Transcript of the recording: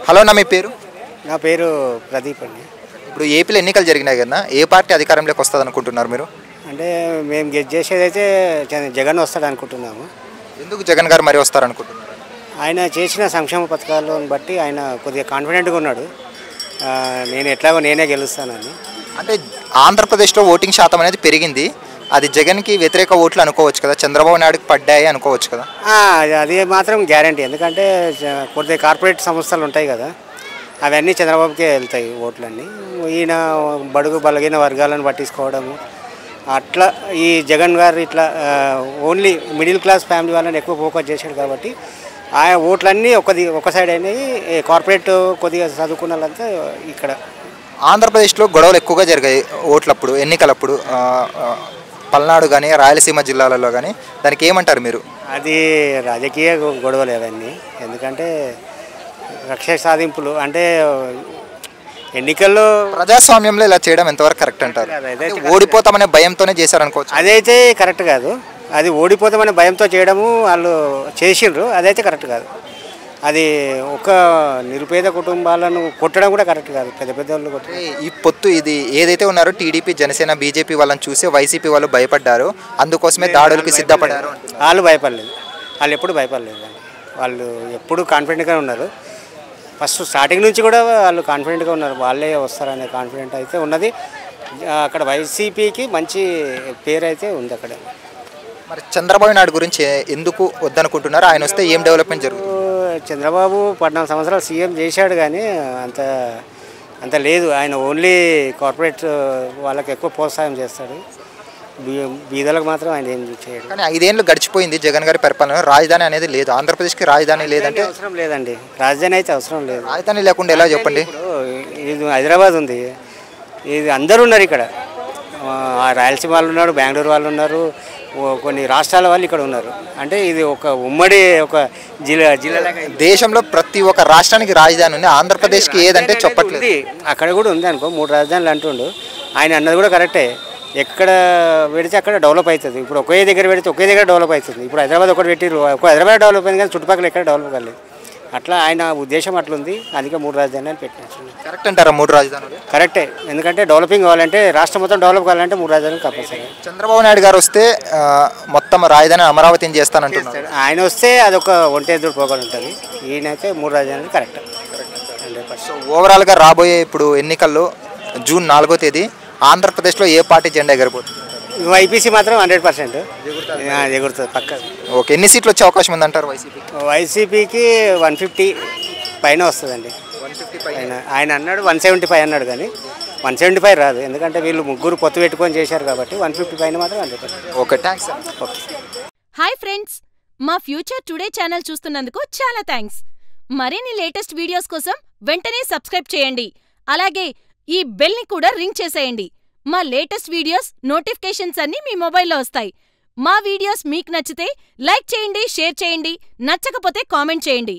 Hello అన్న, మీ పేరు? నా పేరు ప్రదీప్ అండి. ఇప్పుడు ఏపీలో ఎన్నికలు జరిగినాయి కదా, ఏ పార్టీ అధికారంలోకి వస్తుంది అనుకుంటున్నారు మీరు? అంటే మేము గెస్ చేసేదైతే జగన్ వస్తాడు అనుకుంటున్నాము. ఎందుకు జగన్ గారు మరి వస్తారు అనుకుంటున్నారు? ఆయన చేసిన సంక్షేమ పథకాలను బట్టి ఆయన కొద్దిగా కాన్ఫిడెంట్గా ఉన్నాడు. నేను ఎట్లాగో నేనే గెలుస్తానని. అంటే ఆంధ్రప్రదేశ్లో ఓటింగ్ శాతం అనేది పెరిగింది, అది జగన్కి వ్యతిరేక ఓట్లు అనుకోవచ్చు కదా, చంద్రబాబు నాయుడుకి పడ్డాయి అనుకోవచ్చు కదా? అది మాత్రం గ్యారంటీ. ఎందుకంటే కొద్దిగా కార్పొరేట్ సంస్థలు ఉంటాయి కదా, అవన్నీ చంద్రబాబుకే వెళ్తాయి ఓట్లన్నీ. ఈయన బడుగు బలగిన వర్గాలను పట్టించుకోవడము అట్లా, ఈ జగన్ గారు ఇట్లా ఓన్లీ మిడిల్ క్లాస్ ఫ్యామిలీ వాళ్ళని ఎక్కువ ఫోకస్ చేశాడు కాబట్టి ఆ ఓట్లన్నీ ఒక సైడ్ అయినాయి. కార్పొరేట్ కొద్దిగా చదువుకున్న వాళ్ళంతా ఇక్కడ. ఆంధ్రప్రదేశ్లో గొడవలు ఎక్కువగా జరిగాయి ఓట్లప్పుడు, ఎన్నికలప్పుడు, పల్నాడు కానీ రాయలసీమ జిల్లాలలో కానీ, దానికి ఏమంటారు మీరు? అది రాజకీయ గొడవలు అవన్నీ. ఎందుకంటే కక్ష సాధింపులు అంటే ఎన్నికల్లో ప్రజాస్వామ్యంలో ఇలా చేయడం ఎంతవరకు కరెక్ట్ అంటారు? ఓడిపోతామనే భయంతోనే చేశారనుకోవచ్చు. అదైతే కరెక్ట్ కాదు. అది ఓడిపోతామనే భయంతో చేయడము వాళ్ళు చేసిండ్రు, అదైతే కరెక్ట్ కాదు. అది ఒక నిరుపేద కుటుంబాలను కొట్టడం కూడా కరెక్ట్ కాదు. పెద్ద పెద్ద వాళ్ళు కొట్టే ఈ పొత్తు ఇది ఏదైతే ఉన్నారో టీడీపీ జనసేన బీజేపీ వాళ్ళని చూసి వైసీపీ వాళ్ళు భయపడ్డారు, అందుకోసమే దాడులకి సిద్ధపడ్డారు. వాళ్ళు భయపడలేదు, వాళ్ళు ఎప్పుడు భయపడలేదు. వాళ్ళు ఎప్పుడు కాన్ఫిడెంట్గా ఉన్నారు. ఫస్ట్ స్టార్టింగ్ నుంచి కూడా వాళ్ళు కాన్ఫిడెంట్గా ఉన్నారు, వాళ్ళే వస్తారనే కాన్ఫిడెంట్ అయితే ఉన్నది. అక్కడ వైసీపీకి మంచి పేరు అయితే ఉంది అక్కడ. మరి చంద్రబాబు నాయుడు గురించి ఎందుకు వద్దనుకుంటున్నారు? ఆయన వస్తే ఏం డెవలప్మెంట్ జరుగుతుంది? చంద్రబాబు 14 సంవత్సరాలు సీఎం చేశాడు కానీ అంత లేదు. ఆయన ఓన్లీ కార్పొరేట్ వాళ్ళకి ఎక్కువ ప్రోత్సాహం చేస్తాడు, బీదలకు మాత్రం ఆయన ఏం చేయడు. కానీ 5 ఏళ్ళు గడిచిపోయింది జగన్ గారి పరిపాలన, రాజధాని అనేది లేదు. ఆంధ్రప్రదేశ్కి రాజధాని లేదంటే అవసరం లేదండి, రాజధాని అయితే అవసరం లేదు. రాజధాని లేకుండా ఎలా చెప్పండి? ఇది హైదరాబాద్ ఉంది, ఇది అందరూ ఉన్నారు ఇక్కడ. రాయలసీమ వాళ్ళు ఉన్నారు, బెంగళూరు వాళ్ళు ఉన్నారు, కొన్ని రాష్ట్రాల వాళ్ళు ఇక్కడ ఉన్నారు. అంటే ఇది ఒక ఉమ్మడి ఒక జిల్లా. దేశంలో ప్రతి ఒక్క రాష్ట్రానికి రాజధాని ఉంది, ఆంధ్రప్రదేశ్కి ఏదంటే చెప్పట్లేదు. అక్కడ కూడా ఉంది అనుకో, 3 రాజధానులు అంటుండు. ఆయన అన్నది కూడా కరెక్టే. ఎక్కడ పెడితే అక్కడ డెవలప్ అవుతుంది. ఇప్పుడు ఒకే దగ్గర పెడితే ఒకే దగ్గర డెవలప్ అవుతుంది. ఇప్పుడు హైదరాబాద్ ఒకటి పెట్టిరు, హైదరాబాద్ డెవలప్ అయింది కానీ చుట్టుపక్కల ఎక్కడ డెవలప్ కాలేదు. అట్లా ఆయన ఉద్దేశం అట్లుంది, అందుకే 3 రాజధానులు పెట్టినట్టు. కరెక్ట్ అంటారా 3 రాజధానులు? కరెక్టే. ఎందుకంటే డెవలపింగ్ కావాలంటే, రాష్ట్రం మొత్తం డెవలప్ కావాలంటే 3 రాజధానులు కంపల్సరీ. చంద్రబాబు నాయుడు గారు వస్తే మొత్తం రాజధాని అమరావతిని చేస్తానంటున్నారు. ఆయన వస్తే అదొక ఒంటెద్దుడు పోగలు ఉంటుంది. ఈయనైతే 3 రాజధానులు కరెక్ట్. సో ఓవరాల్గా రాబోయే ఇప్పుడు ఎన్నికల్లో జూన్ 4వ తేదీ ఆంధ్రప్రదేశ్లో ఏ పార్టీ జెండా ఎగరబోతుంది? వైపీసీ మాత్రం 100% ఎగురుతుంది పక్క. ఓకే, ఎన్ని సీట్లు వచ్చే అవకాశం ఉందంటారు వైసీపీకి 150 పైన వస్తుందండి. 150 పైన. ఆయన అన్నాడు 175 అన్నాడు, కానీ 175 రాదు. ఎందుకంటే వీళ్ళు ముగ్గురు పొత్తు పెట్టుకొని చేశారు కాబట్టి 150 పైన మాత్రం 100%. Okay, thanks. Okay. Hi friends, మా ఫ్యూచర్ టుడే ఛానల్ చూస్తున్నందుకు చాలా థ్యాంక్స్. మరిన్ని లేటెస్ట్ వీడియోస్ కోసం వెంటనే సబ్స్క్రైబ్ చేయండి. అలాగే ఈ బెల్ని కూడా రింగ్ చేసేయండి. మా లేటెస్ట్ వీడియోస్ నోటిఫికేషన్స్ అన్నీ మీ మొబైల్లో వస్తాయి. మా వీడియోస్ మీకు నచ్చితే లైక్ చేయండి, షేర్ చేయండి, నచ్చకపోతే కామెంట్ చేయండి.